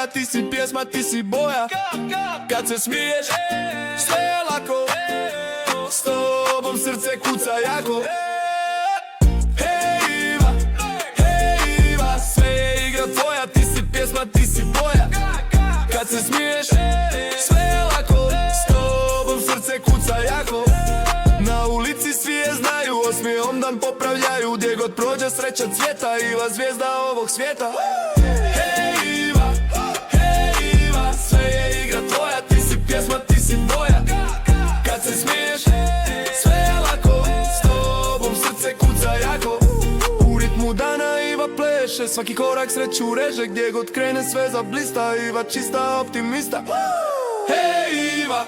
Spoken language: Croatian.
tvoja, ti si pjesma, ti si boja. Kad se smiješ, sve je lako, s tobom srce kuca jako. Hej Iva, sve je igra tvoja, ti si pjesma, ti si boja. Kad se smiješ, sve je lako, s tobom srce kuca jako. Na ulici svi je znaju, osmijehom dan popravljaju. Gdje god prođe sreća cvjeta, Iva zvijezda ovog svijeta. Hej Iva, sve je igra tvoja, ti si pjesma, ti si boja. Kad se smiješ, sve je lako, s tobom srce kuca jako. U ritmu dana Iva pleše, svaki korak sreću reže. Gdje god krene sve zablista, Iva čista optimista. Hej Iva.